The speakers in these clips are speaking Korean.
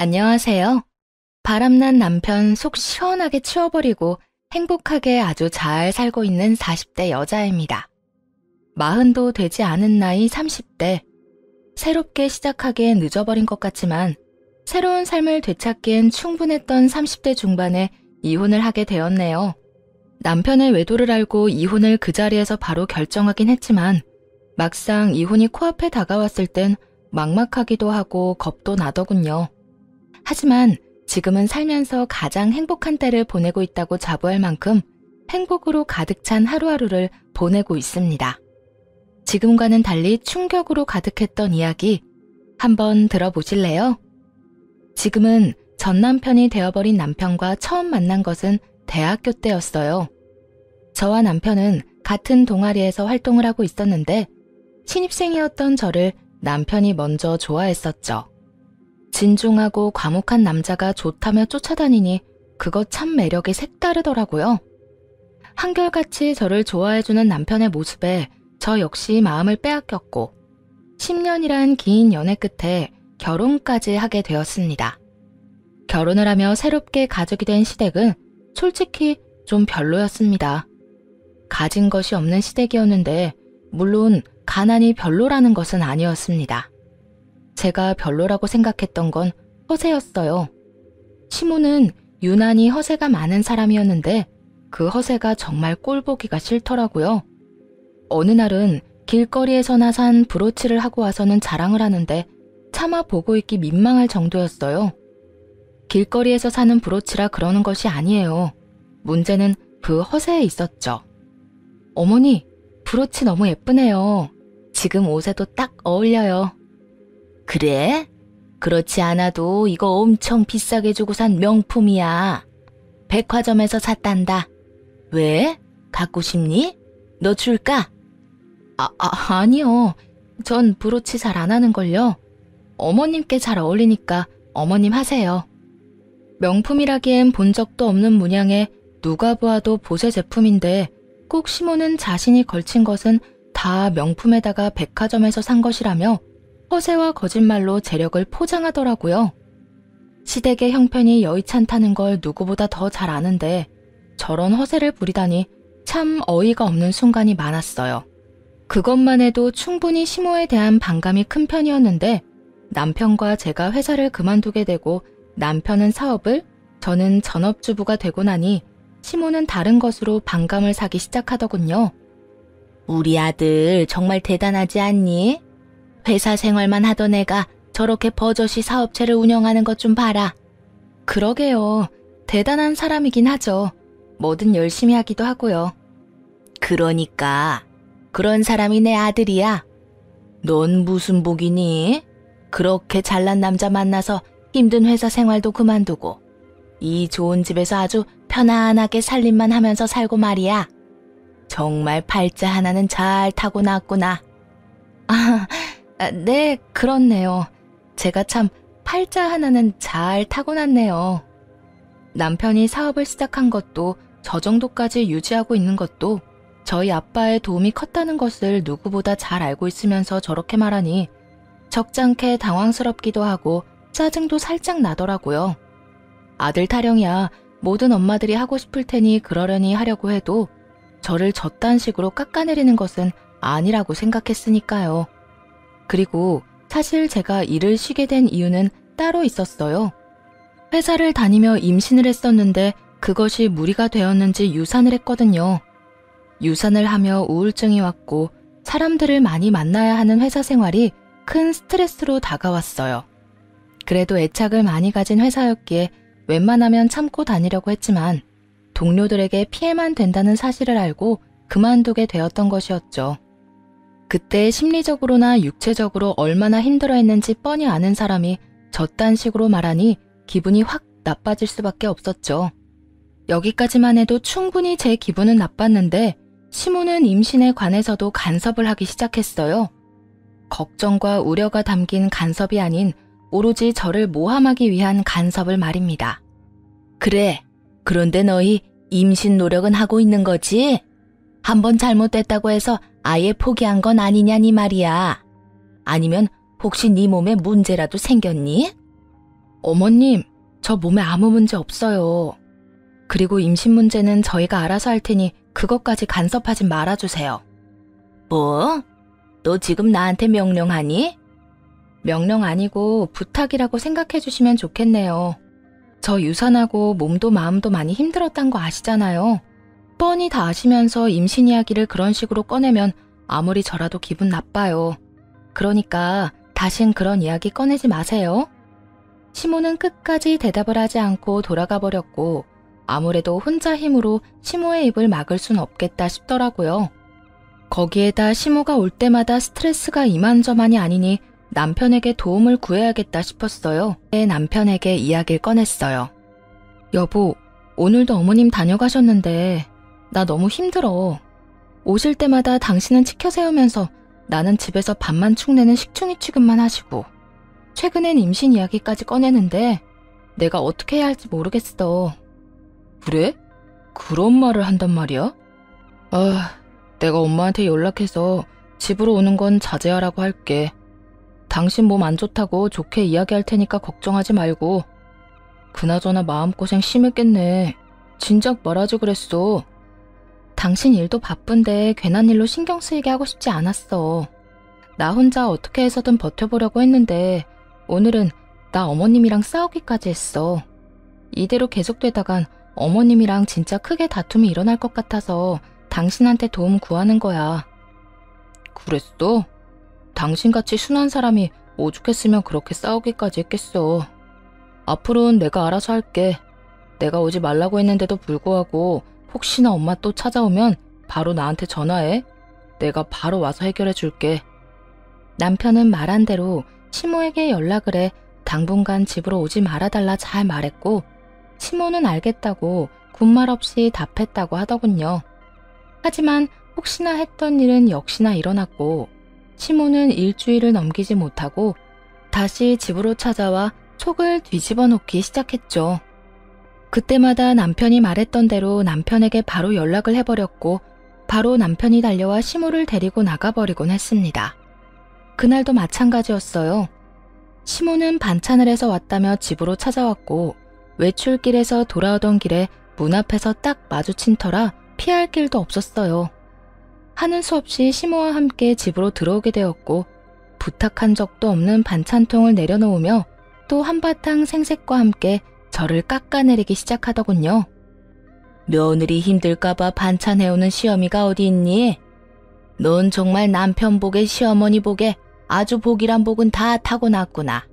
안녕하세요. 바람난 남편 속 시원하게 치워버리고 행복하게 아주 잘 살고 있는 40대 여자입니다. 40도 되지 않은 나이 30대. 새롭게 시작하기엔 늦어버린 것 같지만 새로운 삶을 되찾기엔 충분했던 30대 중반에 이혼을 하게 되었네요. 남편의 외도를 알고 이혼을 그 자리에서 바로 결정하긴 했지만 막상 이혼이 코앞에 다가왔을 땐 막막하기도 하고 겁도 나더군요. 하지만 지금은 살면서 가장 행복한 때를 보내고 있다고 자부할 만큼 행복으로 가득 찬 하루하루를 보내고 있습니다. 지금과는 달리 충격으로 가득했던 이야기 한번 들어보실래요? 지금은 전 남편이 되어버린 남편과 처음 만난 것은 대학교 때였어요. 저와 남편은 같은 동아리에서 활동을 하고 있었는데 신입생이었던 저를 남편이 먼저 좋아했었죠. 진중하고 과묵한 남자가 좋다며 쫓아다니니 그거 참 매력이 색다르더라고요. 한결같이 저를 좋아해주는 남편의 모습에 저 역시 마음을 빼앗겼고 10년이란 긴 연애 끝에 결혼까지 하게 되었습니다. 결혼을 하며 새롭게 가족이 된 시댁은 솔직히 좀 별로였습니다. 가진 것이 없는 시댁이었는데 물론 가난이 별로라는 것은 아니었습니다. 제가 별로라고 생각했던 건 허세였어요. 시모는 유난히 허세가 많은 사람이었는데 그 허세가 정말 꼴보기가 싫더라고요. 어느 날은 길거리에서나 산 브로치를 하고 와서는 자랑을 하는데 차마 보고 있기 민망할 정도였어요. 길거리에서 사는 브로치라 그러는 것이 아니에요. 문제는 그 허세에 있었죠. 어머니, 브로치 너무 예쁘네요. 지금 옷에도 딱 어울려요. 그래? 그렇지 않아도 이거 엄청 비싸게 주고 산 명품이야. 백화점에서 샀단다. 왜? 갖고 싶니? 너 줄까? 아니요. 전 브로치 잘 안 하는걸요. 어머님께 잘 어울리니까 어머님 하세요. 명품이라기엔 본 적도 없는 문양에 누가 보아도 보세 제품인데 꼭 시모는 자신이 걸친 것은 다 명품에다가 백화점에서 산 것이라며 허세와 거짓말로 재력을 포장하더라고요. 시댁의 형편이 여의찮다는 걸 누구보다 더 잘 아는데 저런 허세를 부리다니 참 어이가 없는 순간이 많았어요. 그것만 해도 충분히 시모에 대한 반감이 큰 편이었는데 남편과 제가 회사를 그만두게 되고 남편은 사업을, 저는 전업주부가 되고 나니 시모는 다른 것으로 반감을 사기 시작하더군요. 우리 아들 정말 대단하지 않니? 회사 생활만 하던 애가 저렇게 버젓이 사업체를 운영하는 것 좀 봐라. 그러게요. 대단한 사람이긴 하죠. 뭐든 열심히 하기도 하고요. 그러니까 그런 사람이 내 아들이야. 넌 무슨 복이니? 그렇게 잘난 남자 만나서 힘든 회사 생활도 그만두고 이 좋은 집에서 아주 편안하게 살림만 하면서 살고 말이야. 정말 팔자 하나는 잘 타고났구나. 네, 그렇네요. 제가 참 팔자 하나는 잘 타고났네요. 남편이 사업을 시작한 것도 저 정도까지 유지하고 있는 것도 저희 아빠의 도움이 컸다는 것을 누구보다 잘 알고 있으면서 저렇게 말하니 적잖게 당황스럽기도 하고 짜증도 살짝 나더라고요. 아들 타령이야 모든 엄마들이 하고 싶을 테니 그러려니 하려고 해도 저를 저딴 식으로 깎아내리는 것은 아니라고 생각했으니까요. 그리고 사실 제가 일을 쉬게 된 이유는 따로 있었어요. 회사를 다니며 임신을 했었는데 그것이 무리가 되었는지 유산을 했거든요. 유산을 하며 우울증이 왔고 사람들을 많이 만나야 하는 회사 생활이 큰 스트레스로 다가왔어요. 그래도 애착을 많이 가진 회사였기에 웬만하면 참고 다니려고 했지만 동료들에게 피해만 된다는 사실을 알고 그만두게 되었던 것이었죠. 그때 심리적으로나 육체적으로 얼마나 힘들어했는지 뻔히 아는 사람이 저딴 식으로 말하니 기분이 확 나빠질 수밖에 없었죠. 여기까지만 해도 충분히 제 기분은 나빴는데 시모는 임신에 관해서도 간섭을 하기 시작했어요. 걱정과 우려가 담긴 간섭이 아닌 오로지 저를 모함하기 위한 간섭을 말입니다. 그래, 그런데 너희 임신 노력은 하고 있는 거지? 한번 잘못됐다고 해서 아예 포기한 건 아니냐니 말이야. 아니면 혹시 네 몸에 문제라도 생겼니? 어머님, 저 몸에 아무 문제 없어요. 그리고 임신 문제는 저희가 알아서 할 테니 그것까지 간섭하지 말아주세요. 뭐? 너 지금 나한테 명령하니? 명령 아니고 부탁이라고 생각해 주시면 좋겠네요. 저 유산하고 몸도 마음도 많이 힘들었단 거 아시잖아요. 뻔히 다 아시면서 임신 이야기를 그런 식으로 꺼내면 아무리 저라도 기분 나빠요. 그러니까 다신 그런 이야기 꺼내지 마세요. 시모는 끝까지 대답을 하지 않고 돌아가 버렸고 아무래도 혼자 힘으로 시모의 입을 막을 순 없겠다 싶더라고요. 거기에다 시모가 올 때마다 스트레스가 이만저만이 아니니 남편에게 도움을 구해야겠다 싶었어요. 내 남편에게 이야기를 꺼냈어요. 여보, 오늘도 어머님 다녀가셨는데 나 너무 힘들어. 오실 때마다 당신은 치켜 세우면서 나는 집에서 밥만 축내는 식충이 취급만 하시고 최근엔 임신 이야기까지 꺼내는데 내가 어떻게 해야 할지 모르겠어. 그래? 그런 말을 한단 말이야? 내가 엄마한테 연락해서 집으로 오는 건 자제하라고 할게. 당신 몸 안 좋다고 좋게 이야기할 테니까 걱정하지 말고. 그나저나 마음고생 심했겠네. 진작 말하지 그랬어. 당신 일도 바쁜데 괜한 일로 신경 쓰이게 하고 싶지 않았어. 나 혼자 어떻게 해서든 버텨보려고 했는데 오늘은 나 어머님이랑 싸우기까지 했어. 이대로 계속되다간 어머님이랑 진짜 크게 다툼이 일어날 것 같아서 당신한테 도움 구하는 거야. 그랬어? 당신같이 순한 사람이 오죽했으면 그렇게 싸우기까지 했겠어. 앞으로는 내가 알아서 할게. 내가 오지 말라고 했는데도 불구하고 혹시나 엄마 또 찾아오면 바로 나한테 전화해. 내가 바로 와서 해결해 줄게. 남편은 말한 대로 시모에게 연락을 해 당분간 집으로 오지 말아달라 잘 말했고 시모는 알겠다고 군말 없이 답했다고 하더군요. 하지만 혹시나 했던 일은 역시나 일어났고 시모는 일주일을 넘기지 못하고 다시 집으로 찾아와 속을 뒤집어 놓기 시작했죠. 그때마다 남편이 말했던 대로 남편에게 바로 연락을 해버렸고 바로 남편이 달려와 시모를 데리고 나가버리곤 했습니다. 그날도 마찬가지였어요. 시모는 반찬을 해서 왔다며 집으로 찾아왔고 외출길에서 돌아오던 길에 문 앞에서 딱 마주친 터라 피할 길도 없었어요. 하는 수 없이 시모와 함께 집으로 들어오게 되었고 부탁한 적도 없는 반찬통을 내려놓으며 또 한바탕 생색과 함께 저를 깎아내리기 시작하더군요. 며느리 힘들까봐 반찬 해오는 시어미가 어디 있니? 넌 정말 남편 복에 시어머니 복에 아주 복이란 복은 다 타고났구나.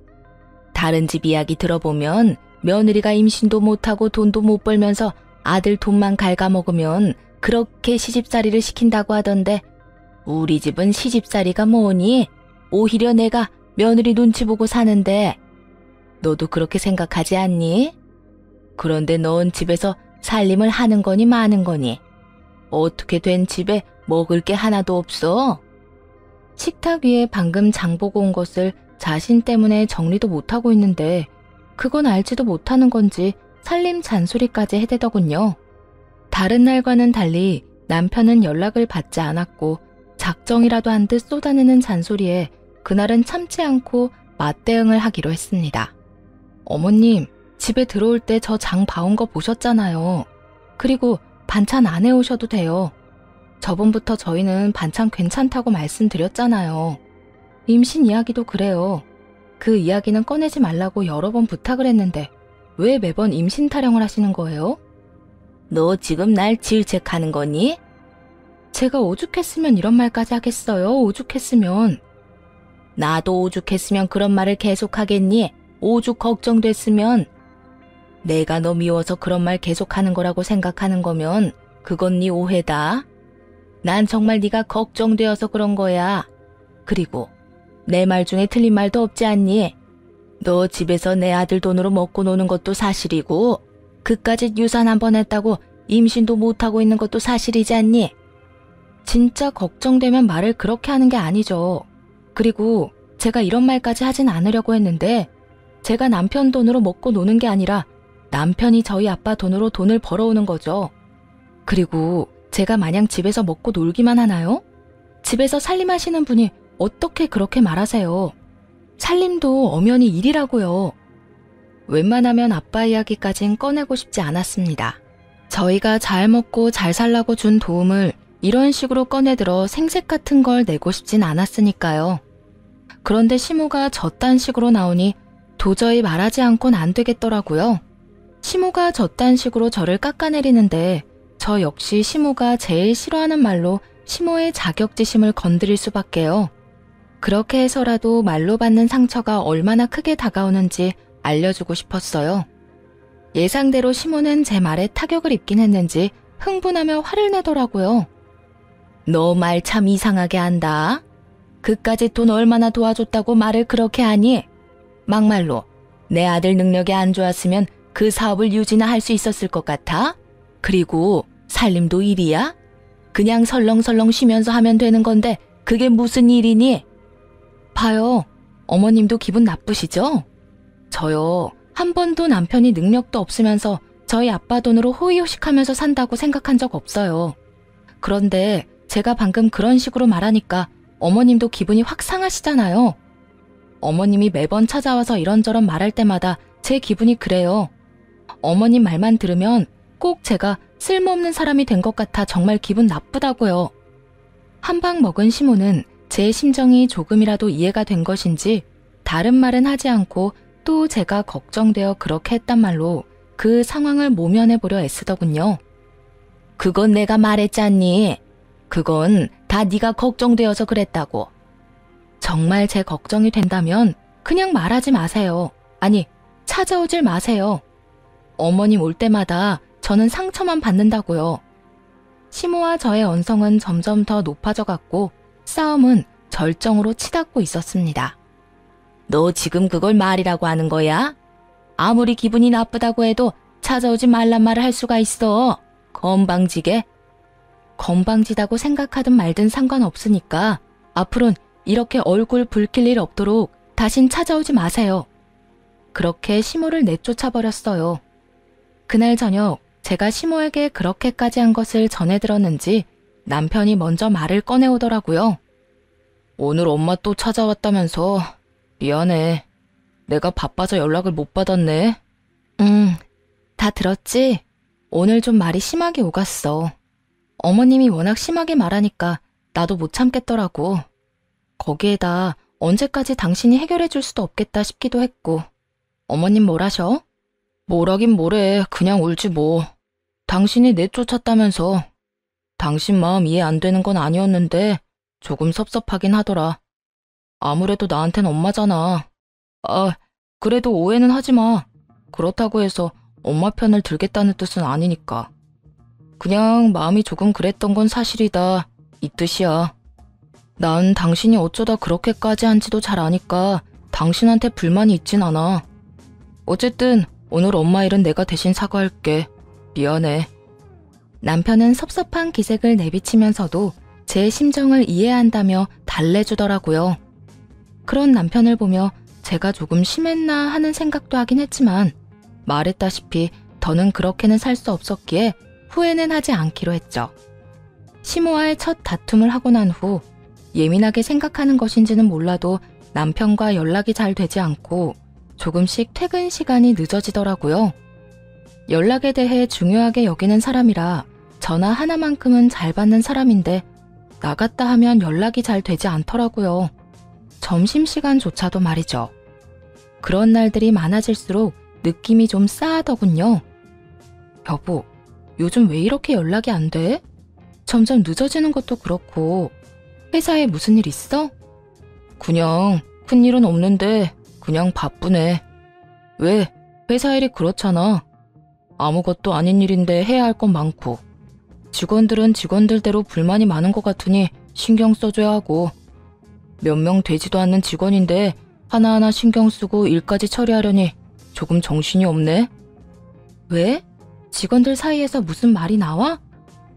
다른 집 이야기 들어보면 며느리가 임신도 못하고 돈도 못 벌면서 아들 돈만 갉아먹으면 그렇게 시집살이를 시킨다고 하던데 우리 집은 시집살이가 뭐니? 오히려 내가 며느리 눈치 보고 사는데 너도 그렇게 생각하지 않니? 그런데 넌 집에서 살림을 하는 거니 마는 거니? 어떻게 된 집에 먹을 게 하나도 없어? 식탁 위에 방금 장 보고 온 것을 자신 때문에 정리도 못하고 있는데 그건 알지도 못하는 건지 살림 잔소리까지 해대더군요. 다른 날과는 달리 남편은 연락을 받지 않았고 작정이라도 한 듯 쏟아내는 잔소리에 그날은 참지 않고 맞대응을 하기로 했습니다. 어머님, 집에 들어올 때 저 장 봐온 거 보셨잖아요. 그리고 반찬 안 해오셔도 돼요. 저번부터 저희는 반찬 괜찮다고 말씀드렸잖아요. 임신 이야기도 그래요. 그 이야기는 꺼내지 말라고 여러 번 부탁을 했는데 왜 매번 임신 타령을 하시는 거예요? 너 지금 날 질책하는 거니? 제가 오죽했으면 이런 말까지 하겠어요. 오죽했으면. 나도 오죽했으면 그런 말을 계속하겠니? 오죽 걱정됐으면. 내가 너 미워서 그런 말 계속하는 거라고 생각하는 거면 그건 네 오해다. 난 정말 네가 걱정되어서 그런 거야. 그리고 내 말 중에 틀린 말도 없지 않니? 너 집에서 내 아들 돈으로 먹고 노는 것도 사실이고 그까짓 유산 한 번 했다고 임신도 못하고 있는 것도 사실이지 않니? 진짜 걱정되면 말을 그렇게 하는 게 아니죠. 그리고 제가 이런 말까지 하진 않으려고 했는데 제가 남편 돈으로 먹고 노는 게 아니라 남편이 저희 아빠 돈으로 돈을 벌어오는 거죠. 그리고 제가 마냥 집에서 먹고 놀기만 하나요? 집에서 살림하시는 분이 어떻게 그렇게 말하세요? 살림도 엄연히 일이라고요. 웬만하면 아빠 이야기까진 꺼내고 싶지 않았습니다. 저희가 잘 먹고 잘 살라고 준 도움을 이런 식으로 꺼내들어 생색 같은 걸 내고 싶진 않았으니까요. 그런데 시모가 저딴 식으로 나오니 도저히 말하지 않곤 안 되겠더라고요. 시모가 저딴 식으로 저를 깎아내리는데 저 역시 시모가 제일 싫어하는 말로 시모의 자격지심을 건드릴 수밖에요. 그렇게 해서라도 말로 받는 상처가 얼마나 크게 다가오는지 알려주고 싶었어요. 예상대로 시모는 제 말에 타격을 입긴 했는지 흥분하며 화를 내더라고요. 너 말 참 이상하게 한다. 그까짓 돈 얼마나 도와줬다고 말을 그렇게 하니? 막말로 내 아들 능력이 안 좋았으면 그 사업을 유지나 할 수 있었을 것 같아? 그리고 살림도 일이야? 그냥 설렁설렁 쉬면서 하면 되는 건데 그게 무슨 일이니? 봐요. 어머님도 기분 나쁘시죠? 저요. 한 번도 남편이 능력도 없으면서 저희 아빠 돈으로 호의호식하면서 산다고 생각한 적 없어요. 그런데 제가 방금 그런 식으로 말하니까 어머님도 기분이 확 상하시잖아요. 어머님이 매번 찾아와서 이런저런 말할 때마다 제 기분이 그래요. 어머님 말만 들으면 꼭 제가 쓸모없는 사람이 된 것 같아 정말 기분 나쁘다고요. 한 방 먹은 시모는 제 심정이 조금이라도 이해가 된 것인지 다른 말은 하지 않고 또 제가 걱정되어 그렇게 했단 말로 그 상황을 모면해보려 애쓰더군요. 그건 내가 말했잖니. 그건 다 네가 걱정되어서 그랬다고. 정말 제 걱정이 된다면 그냥 말하지 마세요. 아니, 찾아오질 마세요. 어머님 올 때마다 저는 상처만 받는다고요. 시모와 저의 언성은 점점 더 높아져 갔고 싸움은 절정으로 치닫고 있었습니다. 너 지금 그걸 말이라고 하는 거야? 아무리 기분이 나쁘다고 해도 찾아오지 말란 말을 할 수가 있어. 건방지게. 건방지다고 생각하든 말든 상관없으니까 앞으로는 이렇게 얼굴 붉힐 일 없도록 다신 찾아오지 마세요. 그렇게 시모를 내쫓아버렸어요. 그날 저녁 제가 시모에게 그렇게까지 한 것을 전해 들었는지 남편이 먼저 말을 꺼내오더라고요. 오늘 엄마 또 찾아왔다면서. 미안해. 내가 바빠서 연락을 못 받았네. 다 들었지? 오늘 좀 말이 심하게 오갔어. 어머님이 워낙 심하게 말하니까 나도 못 참겠더라고. 거기에다 언제까지 당신이 해결해 줄 수도 없겠다 싶기도 했고. 어머님 뭐라셔? 뭐라긴 뭐래. 그냥 울지 뭐. 당신이 내쫓았다면서. 당신 마음 이해 안 되는 건 아니었는데 조금 섭섭하긴 하더라. 아무래도 나한텐 엄마잖아. 그래도 오해는 하지 마. 그렇다고 해서 엄마 편을 들겠다는 뜻은 아니니까. 그냥 마음이 조금 그랬던 건 사실이다. 이 뜻이야. 난 당신이 어쩌다 그렇게까지 한지도 잘 아니까 당신한테 불만이 있진 않아. 어쨌든 오늘 엄마 일은 내가 대신 사과할게. 미안해. 남편은 섭섭한 기색을 내비치면서도 제 심정을 이해한다며 달래주더라고요. 그런 남편을 보며 제가 조금 심했나 하는 생각도 하긴 했지만 말했다시피 더는 그렇게는 살 수 없었기에 후회는 하지 않기로 했죠. 시모와의 첫 다툼을 하고 난 후 예민하게 생각하는 것인지는 몰라도 남편과 연락이 잘 되지 않고 조금씩 퇴근 시간이 늦어지더라고요. 연락에 대해 중요하게 여기는 사람이라 전화 하나만큼은 잘 받는 사람인데 나갔다 하면 연락이 잘 되지 않더라고요. 점심시간조차도 말이죠. 그런 날들이 많아질수록 느낌이 좀 싸하더군요. 여보, 요즘 왜 이렇게 연락이 안 돼? 점점 늦어지는 것도 그렇고 회사에 무슨 일 있어? 그냥 큰일은 없는데 그냥 바쁘네. 왜? 회사 일이 그렇잖아. 아무것도 아닌 일인데 해야 할 건 많고 직원들은 직원들대로 불만이 많은 것 같으니 신경 써줘야 하고 몇 명 되지도 않는 직원인데 하나하나 신경 쓰고 일까지 처리하려니 조금 정신이 없네. 왜? 직원들 사이에서 무슨 말이 나와?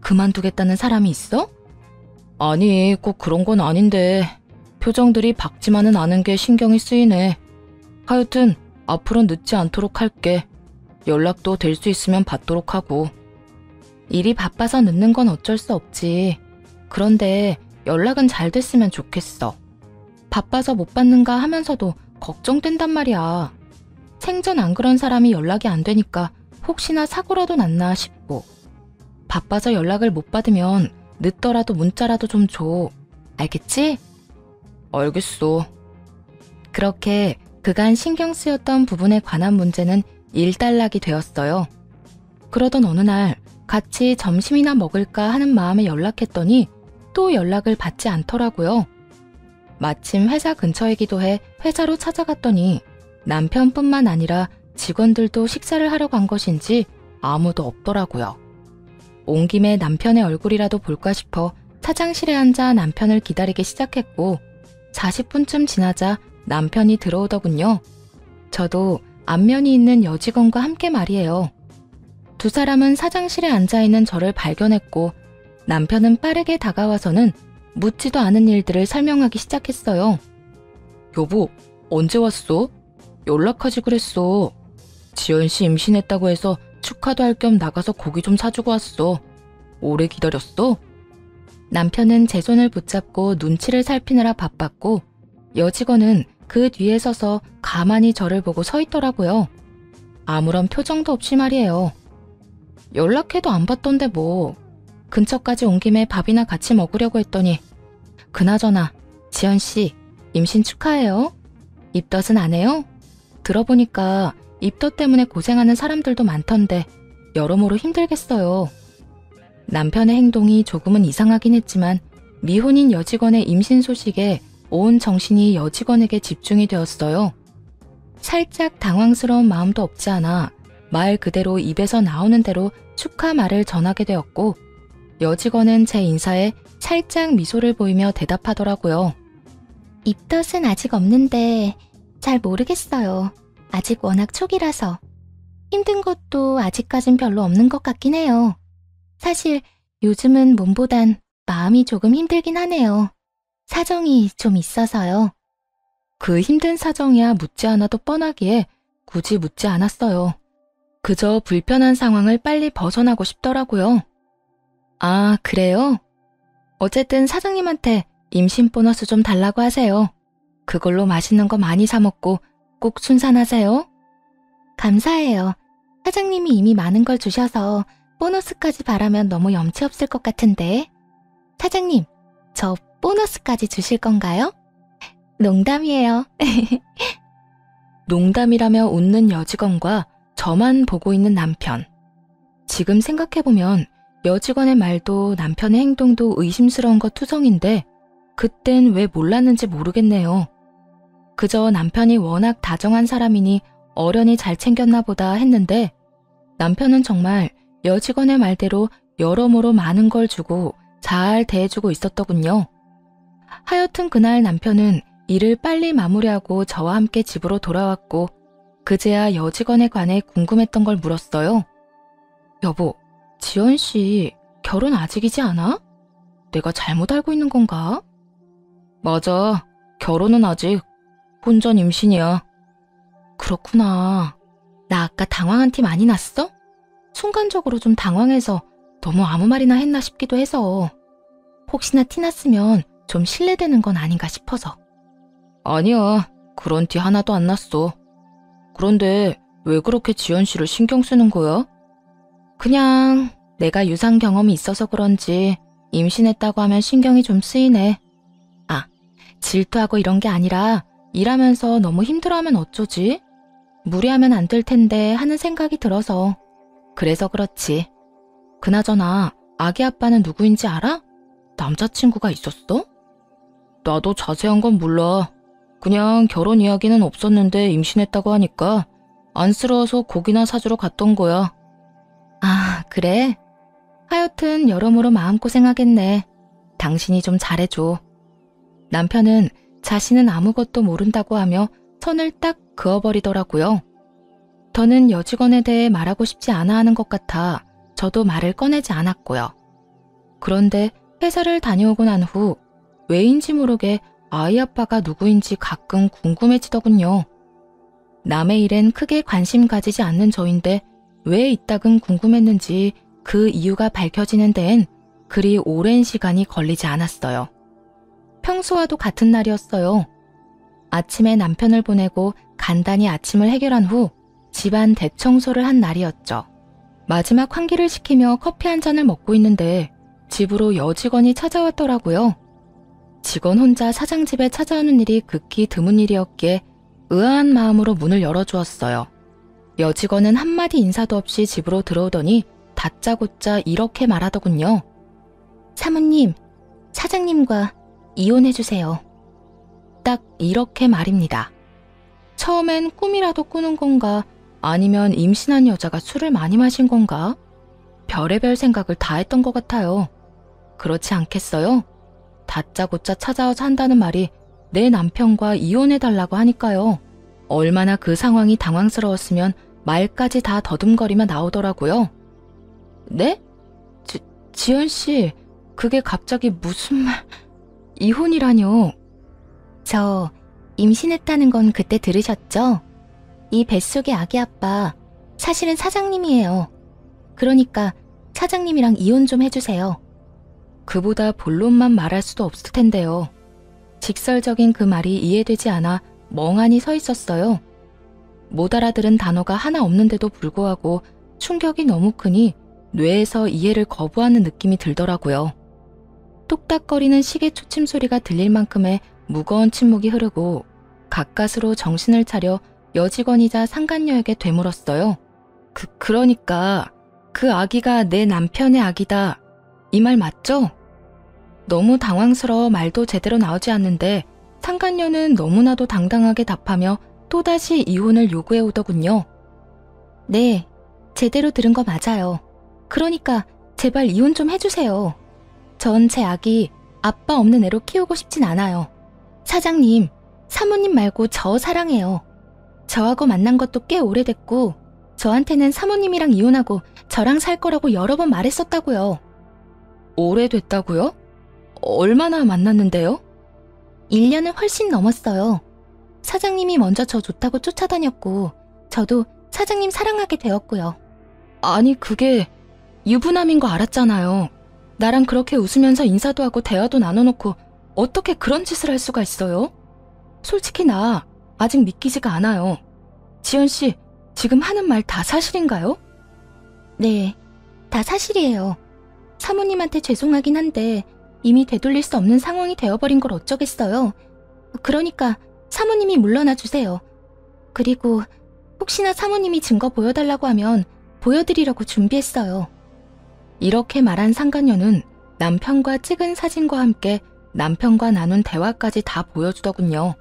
그만두겠다는 사람이 있어? 아니, 꼭 그런 건 아닌데 표정들이 밝지만은 않은 게 신경이 쓰이네. 하여튼 앞으로 늦지 않도록 할게. 연락도 될 수 있으면 받도록 하고. 일이 바빠서 늦는 건 어쩔 수 없지. 그런데 연락은 잘 됐으면 좋겠어. 바빠서 못 받는가 하면서도 걱정된단 말이야. 생전 안 그런 사람이 연락이 안 되니까 혹시나 사고라도 났나 싶고, 바빠서 연락을 못 받으면 늦더라도 문자라도 좀 줘. 알겠지? 알겠어. 그렇게 그간 신경 쓰였던 부분에 관한 문제는 일단락이 되었어요. 그러던 어느 날 같이 점심이나 먹을까 하는 마음에 연락했더니 또 연락을 받지 않더라고요. 마침 회사 근처이기도 해 회사로 찾아갔더니 남편뿐만 아니라 직원들도 식사를 하러 간 것인지 아무도 없더라고요. 온 김에 남편의 얼굴이라도 볼까 싶어 사장실에 앉아 남편을 기다리기 시작했고 40분쯤 지나자 남편이 들어오더군요. 저도 안면이 있는 여직원과 함께 말이에요. 두 사람은 사장실에 앉아있는 저를 발견했고 남편은 빠르게 다가와서는 묻지도 않은 일들을 설명하기 시작했어요. 여보, 언제 왔어? 연락하지 그랬어. 지연씨 임신했다고 해서 축하도 할 겸 나가서 고기 좀 사주고 왔어. 오래 기다렸어? 남편은 제 손을 붙잡고 눈치를 살피느라 바빴고 여직원은 그 뒤에 서서 가만히 저를 보고 서 있더라고요. 아무런 표정도 없이 말이에요. 연락해도 안 받던데 뭐. 근처까지 온 김에 밥이나 같이 먹으려고 했더니 그나저나 지연씨 임신 축하해요. 입덧은 안 해요? 들어보니까 입덧 때문에 고생하는 사람들도 많던데 여러모로 힘들겠어요. 남편의 행동이 조금은 이상하긴 했지만 미혼인 여직원의 임신 소식에 온 정신이 여직원에게 집중이 되었어요. 살짝 당황스러운 마음도 없지 않아 말 그대로 입에서 나오는 대로 축하 말을 전하게 되었고 여직원은 제 인사에 살짝 미소를 보이며 대답하더라고요. 입덧은 아직 없는데 잘 모르겠어요. 아직 워낙 초기라서. 힘든 것도 아직까진 별로 없는 것 같긴 해요. 사실 요즘은 몸보단 마음이 조금 힘들긴 하네요. 사정이 좀 있어서요. 그 힘든 사정이야 묻지 않아도 뻔하기에 굳이 묻지 않았어요. 그저 불편한 상황을 빨리 벗어나고 싶더라고요. 아, 그래요? 어쨌든 사장님한테 임신 보너스 좀 달라고 하세요. 그걸로 맛있는 거 많이 사 먹고 꼭 순산하세요. 감사해요. 사장님이 이미 많은 걸 주셔서 보너스까지 바라면 너무 염치 없을 것 같은데. 사장님, 저 보너스까지 주실 건가요? 농담이에요. 농담이라며 웃는 여직원과 저만 보고 있는 남편. 지금 생각해보면 여직원의 말도 남편의 행동도 의심스러운 것 투성인데 그땐 왜 몰랐는지 모르겠네요. 그저 남편이 워낙 다정한 사람이니 어련히 잘 챙겼나 보다 했는데 남편은 정말 여직원의 말대로 여러모로 많은 걸 주고 잘 대해주고 있었더군요. 하여튼 그날 남편은 일을 빨리 마무리하고 저와 함께 집으로 돌아왔고 그제야 여직원에 관해 궁금했던 걸 물었어요. 여보, 지연씨 결혼 아직이지 않아? 내가 잘못 알고 있는 건가? 맞아, 결혼은 아직. 혼전 임신이야. 그렇구나. 나 아까 당황한 티 많이 났어? 순간적으로 좀 당황해서 너무 아무 말이나 했나 싶기도 해서. 혹시나 티 났으면 좀 실례되는 건 아닌가 싶어서. 아니야, 그런 티 하나도 안 났어. 그런데 왜 그렇게 지연 씨를 신경 쓰는 거야? 그냥 내가 유산 경험이 있어서 그런지 임신했다고 하면 신경이 좀 쓰이네. 아, 질투하고 이런 게 아니라 일하면서 너무 힘들어하면 어쩌지? 무리하면 안 될 텐데 하는 생각이 들어서. 그래서 그렇지. 그나저나 아기 아빠는 누구인지 알아? 남자친구가 있었어? 나도 자세한 건 몰라. 그냥 결혼 이야기는 없었는데 임신했다고 하니까 안쓰러워서 고기나 사주러 갔던 거야. 아, 그래? 하여튼 여러모로 마음고생하겠네. 당신이 좀 잘해줘. 남편은 자신은 아무것도 모른다고 하며 선을 딱 그어버리더라고요. 더는 여직원에 대해 말하고 싶지 않아 하는 것 같아 저도 말을 꺼내지 않았고요. 그런데 회사를 다녀오고 난 후 왜인지 모르게 아이 아빠가 누구인지 가끔 궁금해지더군요. 남의 일엔 크게 관심 가지지 않는 저인데 왜 이따금 궁금했는지 그 이유가 밝혀지는 데엔 그리 오랜 시간이 걸리지 않았어요. 평소와도 같은 날이었어요. 아침에 남편을 보내고 간단히 아침을 해결한 후 집안 대청소를 한 날이었죠. 마지막 환기를 시키며 커피 한 잔을 먹고 있는데 집으로 여직원이 찾아왔더라고요. 직원 혼자 사장 집에 찾아오는 일이 극히 드문 일이었기에 의아한 마음으로 문을 열어주었어요. 여직원은 한마디 인사도 없이 집으로 들어오더니 다짜고짜 이렇게 말하더군요. 사모님, 사장님과 이혼해주세요. 딱 이렇게 말입니다. 처음엔 꿈이라도 꾸는 건가 아니면 임신한 여자가 술을 많이 마신 건가? 별의별 생각을 다 했던 것 같아요. 그렇지 않겠어요? 다짜고짜 찾아와서 한다는 말이 내 남편과 이혼해달라고 하니까요. 얼마나 그 상황이 당황스러웠으면 말까지 다 더듬거리며 나오더라고요. 네? 지연 씨, 그게 갑자기 무슨 말... 이혼이라뇨. 저 임신했다는 건 그때 들으셨죠? 이 뱃속의 아기 아빠 사실은 사장님이에요. 그러니까 사장님이랑 이혼 좀 해주세요. 그보다 본론만 말할 수도 없을 텐데요. 직설적인 그 말이 이해되지 않아 멍하니 서 있었어요. 못 알아들은 단어가 하나 없는데도 불구하고 충격이 너무 크니 뇌에서 이해를 거부하는 느낌이 들더라고요. 똑딱거리는 시계 초침 소리가 들릴 만큼의 무거운 침묵이 흐르고 가까스로 정신을 차려 여직원이자 상간녀에게 되물었어요. 그러니까 그 아기가 내 남편의 아기다. 이 말 맞죠? 너무 당황스러워 말도 제대로 나오지 않는데 상간녀는 너무나도 당당하게 답하며 또다시 이혼을 요구해 오더군요. 네, 제대로 들은 거 맞아요. 그러니까 제발 이혼 좀 해주세요. 전 제 아기 아빠 없는 애로 키우고 싶진 않아요. 사장님, 사모님 말고 저 사랑해요. 저하고 만난 것도 꽤 오래됐고 저한테는 사모님이랑 이혼하고 저랑 살 거라고 여러 번 말했었다고요. 오래됐다고요? 얼마나 만났는데요? 1년은 훨씬 넘었어요. 사장님이 먼저 저 좋다고 쫓아다녔고 저도 사장님 사랑하게 되었고요. 아니 그게 유부남인 거 알았잖아요. 나랑 그렇게 웃으면서 인사도 하고 대화도 나눠놓고 어떻게 그런 짓을 할 수가 있어요? 솔직히 나 아직 믿기지가 않아요. 지연 씨, 지금 하는 말 다 사실인가요? 네, 다 사실이에요. 사모님한테 죄송하긴 한데 이미 되돌릴 수 없는 상황이 되어버린 걸 어쩌겠어요. 그러니까 사모님이 물러나 주세요. 그리고 혹시나 사모님이 증거 보여달라고 하면 보여드리려고 준비했어요. 이렇게 말한 상간녀는 남편과 찍은 사진과 함께 남편과 나눈 대화까지 다 보여주더군요.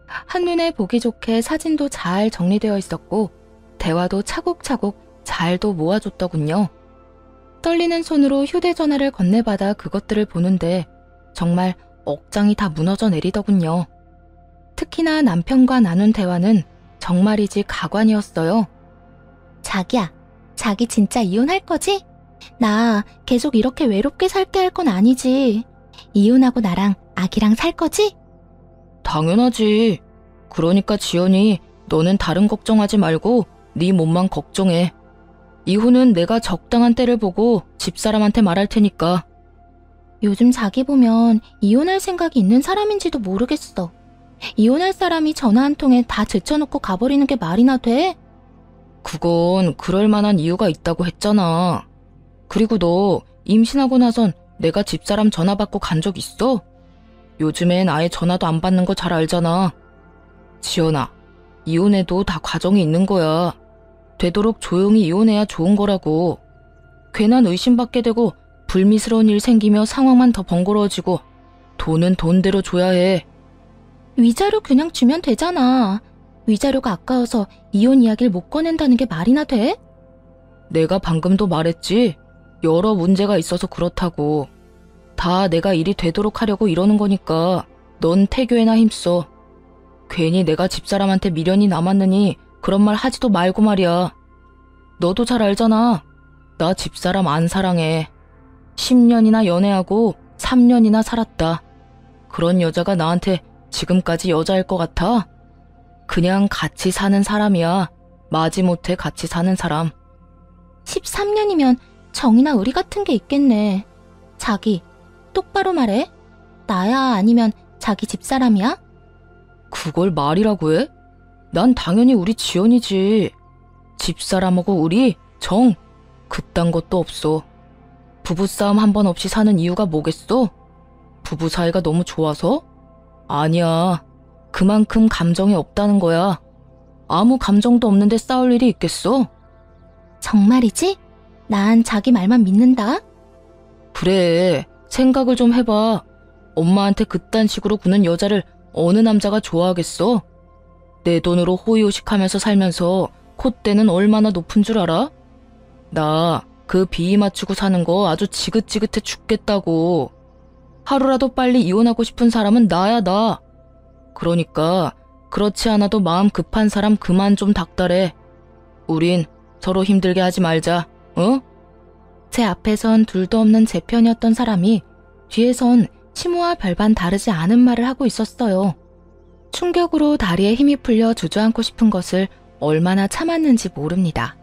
한눈에 보기 좋게 사진도 잘 정리되어 있었고 대화도 차곡차곡 잘도 모아줬더군요. 떨리는 손으로 휴대전화를 건네받아 그것들을 보는데 정말 억장이 다 무너져 내리더군요. 특히나 남편과 나눈 대화는 정말이지 가관이었어요. 자기야, 자기 진짜 이혼할 거지? 나 계속 이렇게 외롭게 살게 할 건 아니지. 이혼하고 나랑 아기랑 살 거지? 당연하지. 그러니까 지연이 너는 다른 걱정하지 말고 네 몸만 걱정해. 이후는 내가 적당한 때를 보고 집사람한테 말할 테니까. 요즘 자기 보면 이혼할 생각이 있는 사람인지도 모르겠어. 이혼할 사람이 전화 한 통에 다 제쳐놓고 가버리는 게 말이나 돼? 그건 그럴 만한 이유가 있다고 했잖아. 그리고 너 임신하고 나선 내가 집사람 전화 받고 간 적 있어? 요즘엔 아예 전화도 안 받는 거 잘 알잖아. 지연아, 이혼해도 다 과정이 있는 거야. 되도록 조용히 이혼해야 좋은 거라고. 괜한 의심받게 되고 불미스러운 일 생기며 상황만 더 번거로워지고 돈은 돈대로 줘야 해. 위자료 그냥 주면 되잖아. 위자료가 아까워서 이혼 이야기를 못 꺼낸다는 게 말이나 돼? 내가 방금도 말했지. 여러 문제가 있어서 그렇다고. 다 내가 일이 되도록 하려고 이러는 거니까 넌 태교에나 힘써. 괜히 내가 집사람한테 미련이 남았느니 그런 말 하지도 말고 말이야. 너도 잘 알잖아. 나 집사람 안 사랑해. 10년이나 연애하고 3년이나 살았다. 그런 여자가 나한테 지금까지 여자일 것 같아? 그냥 같이 사는 사람이야. 마지못해 같이 사는 사람. 13년이면 정이나 의리 같은 게 있겠네. 자기, 똑바로 말해. 나야 아니면 자기 집사람이야? 그걸 말이라고 해? 난 당연히 우리 지연이지. 집사람하고 우리 정 그딴 것도 없어. 부부싸움 한 번 없이 사는 이유가 뭐겠어? 부부 사이가 너무 좋아서? 아니야. 그만큼 감정이 없다는 거야. 아무 감정도 없는데 싸울 일이 있겠어? 정말이지? 난 자기 말만 믿는다. 그래, 생각을 좀 해봐. 엄마한테 그딴 식으로 구는 여자를 어느 남자가 좋아하겠어? 내 돈으로 호의호식하면서 살면서 콧대는 얼마나 높은 줄 알아? 나 그 비위 맞추고 사는 거 아주 지긋지긋해 죽겠다고. 하루라도 빨리 이혼하고 싶은 사람은 나야, 나. 그러니까 그렇지 않아도 마음 급한 사람 그만 좀 닥달해. 우린 서로 힘들게 하지 말자, 어? 제 앞에선 둘도 없는 제 편이었던 사람이 뒤에선 치무와 별반 다르지 않은 말을 하고 있었어요. 충격으로 다리에 힘이 풀려 주저앉고 싶은 것을 얼마나 참았는지 모릅니다.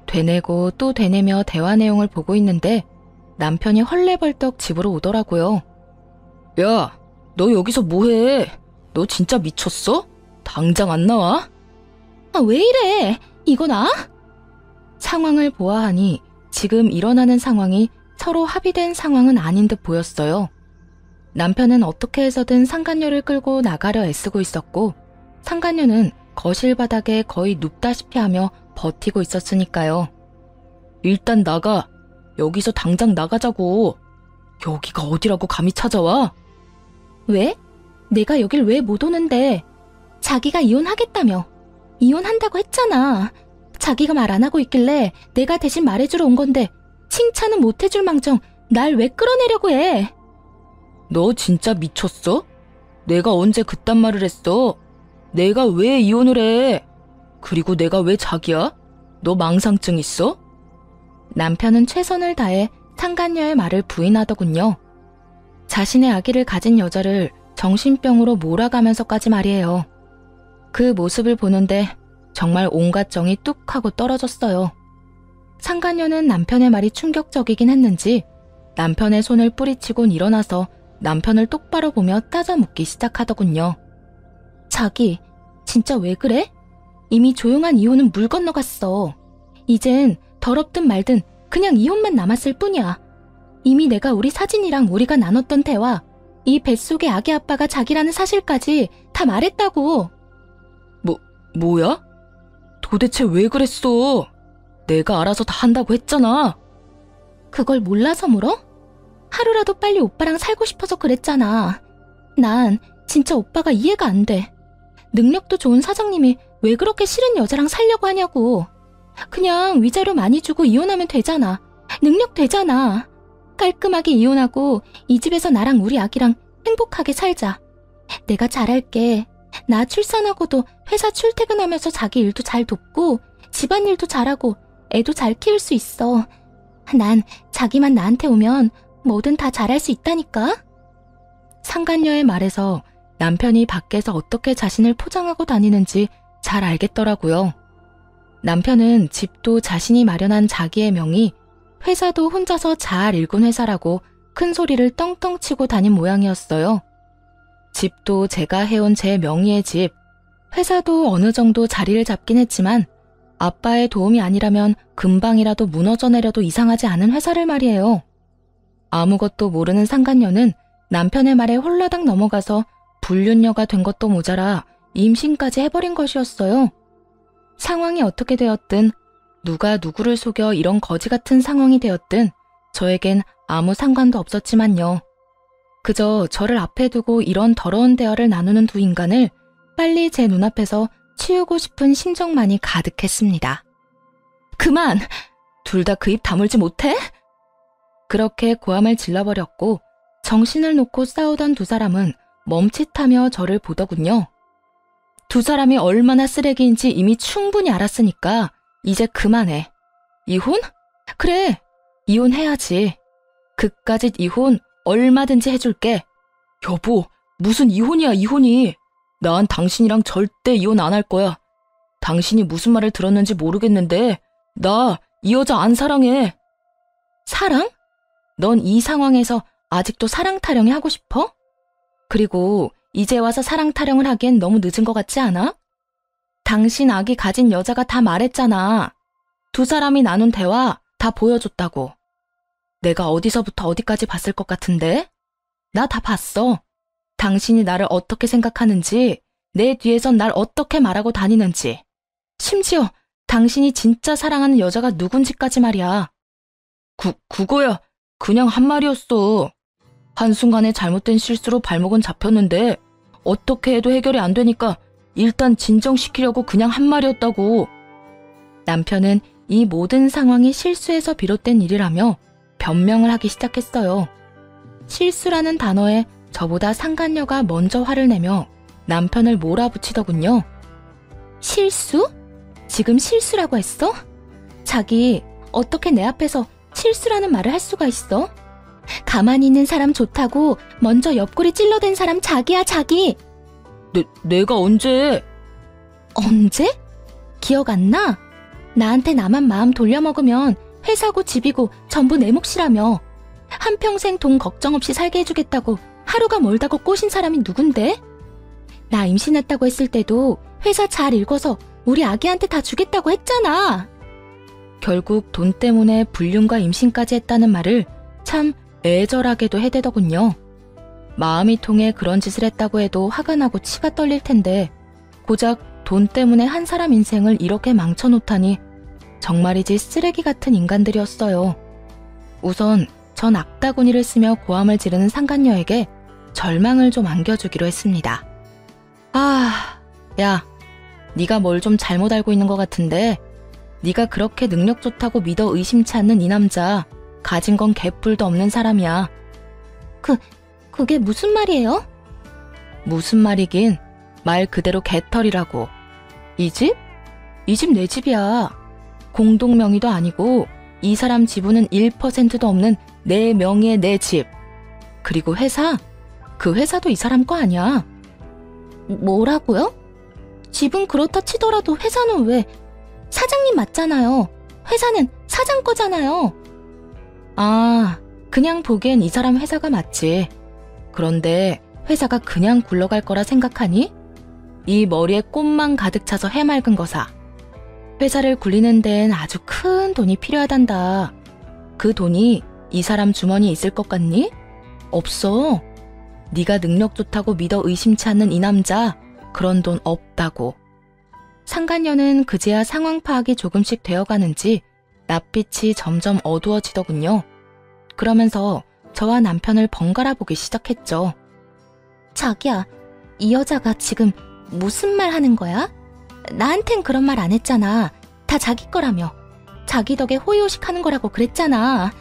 되뇌고 또 되뇌며 대화 내용을 보고 있는데 남편이 헐레벌떡 집으로 오더라고요. 야, 너 여기서 뭐해? 너 진짜 미쳤어? 당장 안 나와? 아, 왜 이래? 이거 나? 상황을 보아하니 지금 일어나는 상황이 서로 합의된 상황은 아닌 듯 보였어요. 남편은 어떻게 해서든 상간녀를 끌고 나가려 애쓰고 있었고 상간녀는 거실 바닥에 거의 눕다시피 하며 버티고 있었으니까요. 일단 나가. 여기서 당장 나가자고. 여기가 어디라고 감히 찾아와? 왜? 내가 여길 왜 못 오는데? 자기가 이혼하겠다며. 이혼한다고 했잖아. 자기가 말 안 하고 있길래 내가 대신 말해주러 온 건데 칭찬은 못 해줄 망정 날 왜 끌어내려고 해? 너 진짜 미쳤어? 내가 언제 그딴 말을 했어? 내가 왜 이혼을 해? 그리고 내가 왜 자기야? 너 망상증 있어? 남편은 최선을 다해 상간녀의 말을 부인하더군요. 자신의 아기를 가진 여자를 정신병으로 몰아가면서까지 말이에요. 그 모습을 보는데 정말 온갖 정이 뚝 하고 떨어졌어요. 상간녀는 남편의 말이 충격적이긴 했는지 남편의 손을 뿌리치곤 일어나서 남편을 똑바로 보며 따져 묻기 시작하더군요. 자기, 진짜 왜 그래? 이미 조용한 이혼은 물 건너갔어. 이젠 더럽든 말든 그냥 이혼만 남았을 뿐이야. 이미 내가 우리 사진이랑 우리가 나눴던 대화, 이 뱃속의 아기 아빠가 자기라는 사실까지 다 말했다고. 뭐야? 도대체 왜 그랬어? 내가 알아서 다 한다고 했잖아. 그걸 몰라서 물어? 하루라도 빨리 오빠랑 살고 싶어서 그랬잖아. 난 진짜 오빠가 이해가 안 돼. 능력도 좋은 사장님이 왜 그렇게 싫은 여자랑 살려고 하냐고. 그냥 위자료 많이 주고 이혼하면 되잖아. 능력 되잖아. 깔끔하게 이혼하고 이 집에서 나랑 우리 아기랑 행복하게 살자. 내가 잘할게. 나 출산하고도 회사 출퇴근하면서 자기 일도 잘 돕고 집안일도 잘하고 애도 잘 키울 수 있어. 난 자기만 나한테 오면 뭐든 다 잘할 수 있다니까. 상간녀의 말에서 남편이 밖에서 어떻게 자신을 포장하고 다니는지 잘 알겠더라고요. 남편은 집도 자신이 마련한 자기의 명의, 회사도 혼자서 잘 일군 회사라고 큰 소리를 떵떵 치고 다닌 모양이었어요. 집도 제가 해온 제 명의의 집, 회사도 어느 정도 자리를 잡긴 했지만 아빠의 도움이 아니라면 금방이라도 무너져 내려도 이상하지 않은 회사를 말이에요. 아무것도 모르는 상간녀는 남편의 말에 홀라당 넘어가서 불륜녀가 된 것도 모자라 임신까지 해버린 것이었어요. 상황이 어떻게 되었든 누가 누구를 속여 이런 거지 같은 상황이 되었든 저에겐 아무 상관도 없었지만요. 그저 저를 앞에 두고 이런 더러운 대화를 나누는 두 인간을 빨리 제 눈앞에서 치우고 싶은 심정만이 가득했습니다. 그만! 둘 다 그 입 다물지 못해? 그렇게 고함을 질러버렸고 정신을 놓고 싸우던 두 사람은 멈칫하며 저를 보더군요. 두 사람이 얼마나 쓰레기인지 이미 충분히 알았으니까 이제 그만해. 이혼? 그래, 이혼해야지. 그까짓 이혼 얼마든지 해줄게. 여보, 무슨 이혼이야, 이혼이. 난 당신이랑 절대 이혼 안 할 거야. 당신이 무슨 말을 들었는지 모르겠는데 나 이 여자 안 사랑해. 사랑? 넌 이 상황에서 아직도 사랑 타령이 하고 싶어? 그리고 이제 와서 사랑 타령을 하기엔 너무 늦은 것 같지 않아? 당신 아기 가진 여자가 다 말했잖아. 두 사람이 나눈 대화 다 보여줬다고. 내가 어디서부터 어디까지 봤을 것 같은데? 나 다 봤어. 당신이 나를 어떻게 생각하는지, 내 뒤에선 날 어떻게 말하고 다니는지. 심지어 당신이 진짜 사랑하는 여자가 누군지까지 말이야. 그거야 그냥 한 말이었어. 한순간에 잘못된 실수로 발목은 잡혔는데 어떻게 해도 해결이 안 되니까 일단 진정시키려고 그냥 한 말이었다고. 남편은 이 모든 상황이 실수에서 비롯된 일이라며 변명을 하기 시작했어요. 실수라는 단어에 저보다 상간녀가 먼저 화를 내며 남편을 몰아붙이더군요. 실수? 지금 실수라고 했어? 자기 어떻게 내 앞에서 실수라는 말을 할 수가 있어? 가만히 있는 사람 좋다고 먼저 옆구리 찔러댄 사람 자기야, 자기. 내가 언제? 언제? 기억 안 나? 나한테 나만 마음 돌려먹으면 회사고 집이고 전부 내 몫이라며. 한평생 돈 걱정 없이 살게 해주겠다고 하루가 멀다고 꼬신 사람이 누군데? 나 임신했다고 했을 때도 회사 잘 읽어서 우리 아기한테 다 주겠다고 했잖아. 결국 돈 때문에 불륜과 임신까지 했다는 말을 참 애절하게도 해대더군요. 마음이 통해 그런 짓을 했다고 해도 화가 나고 치가 떨릴 텐데 고작 돈 때문에 한 사람 인생을 이렇게 망쳐놓다니 정말이지 쓰레기 같은 인간들이었어요. 우선 전 악다구니를 쓰며 고함을 지르는 상간녀에게 절망을 좀 안겨주기로 했습니다. 야, 네가 뭘 좀 잘못 알고 있는 것 같은데 네가 그렇게 능력 좋다고 믿어 의심치 않는 이 남자 가진 건 개뿔도 없는 사람이야. 그게 무슨 말이에요? 무슨 말이긴 말 그대로 개털이라고. 이 집? 이 집 내 집이야. 공동 명의도 아니고 이 사람 지분은 1%도 없는 내 명의의 내 집. 그리고 회사? 그 회사도 이 사람 거 아니야. 뭐라고요? 집은 그렇다 치더라도 회사는 왜? 사장님 맞잖아요. 회사는 사장 거잖아요. 그냥 보기엔 이 사람 회사가 맞지. 그런데 회사가 그냥 굴러갈 거라 생각하니? 이 머리에 꽃만 가득 차서 해맑은 거사. 회사를 굴리는 데엔 아주 큰 돈이 필요하단다. 그 돈이 이 사람 주머니에 있을 것 같니? 없어. 네가 능력 좋다고 믿어 의심치 않는 이 남자 그런 돈 없다고. 상간녀는 그제야 상황 파악이 조금씩 되어가는지 낯빛이 점점 어두워지더군요. 그러면서 저와 남편을 번갈아 보기 시작했죠. 자기야, 이 여자가 지금 무슨 말 하는 거야? 나한텐 그런 말 안 했잖아. 다 자기 거라며. 자기 덕에 호의호식 하는 거라고 그랬잖아.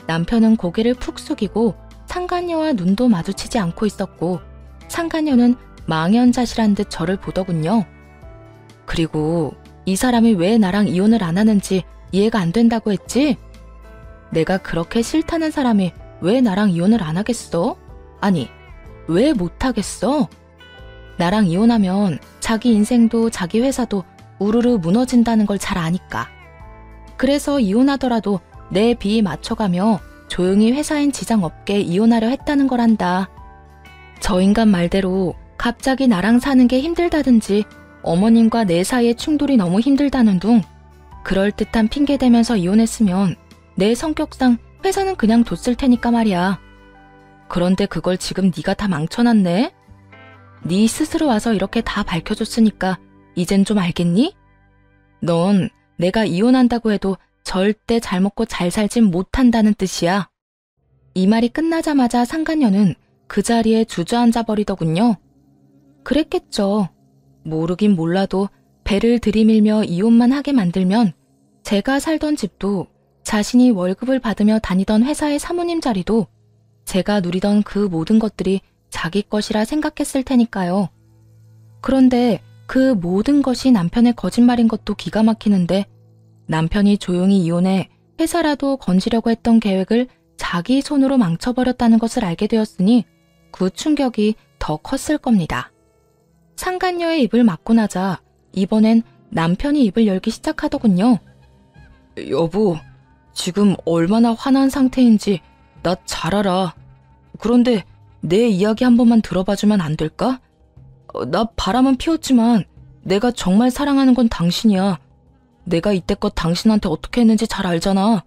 남편은 고개를 푹 숙이고 상간녀와 눈도 마주치지 않고 있었고 상간녀는 망연자실한 듯 저를 보더군요. 그리고 이 사람이 왜 나랑 이혼을 안 하는지 이해가 안 된다고 했지? 내가 그렇게 싫다는 사람이 왜 나랑 이혼을 안 하겠어? 아니, 왜 못 하겠어? 나랑 이혼하면 자기 인생도 자기 회사도 우르르 무너진다는 걸 잘 아니까. 그래서 이혼하더라도 내 비위 맞춰가며 조용히 회사엔 지장 없게 이혼하려 했다는 거란다. 저 인간 말대로 갑자기 나랑 사는 게 힘들다든지 어머님과 내 사이의 충돌이 너무 힘들다는 둥 그럴듯한 핑계 대면서 이혼했으면 내 성격상 회사는 그냥 뒀을 테니까 말이야. 그런데 그걸 지금 네가 다 망쳐놨네? 네 스스로 와서 이렇게 다 밝혀줬으니까 이젠 좀 알겠니? 넌 내가 이혼한다고 해도 절대 잘 먹고 잘 살진 못한다는 뜻이야. 이 말이 끝나자마자 상간녀는 그 자리에 주저앉아 버리더군요. 그랬겠죠. 모르긴 몰라도 배를 들이밀며 이혼만 하게 만들면 제가 살던 집도 자신이 월급을 받으며 다니던 회사의 사모님 자리도 제가 누리던 그 모든 것들이 자기 것이라 생각했을 테니까요. 그런데 그 모든 것이 남편의 거짓말인 것도 기가 막히는데 남편이 조용히 이혼해 회사라도 건지려고 했던 계획을 자기 손으로 망쳐버렸다는 것을 알게 되었으니 그 충격이 더 컸을 겁니다. 상간녀의 입을 막고 나자 이번엔 남편이 입을 열기 시작하더군요. 여보, 지금 얼마나 화난 상태인지 나 잘 알아. 그런데 내 이야기 한 번만 들어봐주면 안 될까? 나 바람은 피웠지만 내가 정말 사랑하는 건 당신이야. 내가 이때껏 당신한테 어떻게 했는지 잘 알잖아.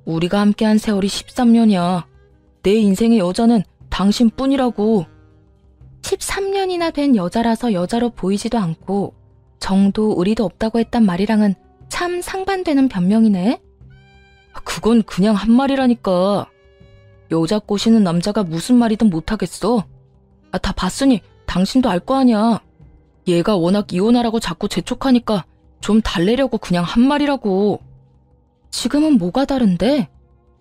우리가 함께한 세월이 13년이야. 내 인생의 여자는 당신뿐이라고. 13년이나 된 여자라서 여자로 보이지도 않고 정도 의리도 없다고 했단 말이랑은 참 상반되는 변명이네. 그건 그냥 한 말이라니까. 여자 꼬시는 남자가 무슨 말이든 못하겠어. 다 봤으니 당신도 알 거 아니야. 얘가 워낙 이혼하라고 자꾸 재촉하니까 좀 달래려고 그냥 한 말이라고. 지금은 뭐가 다른데?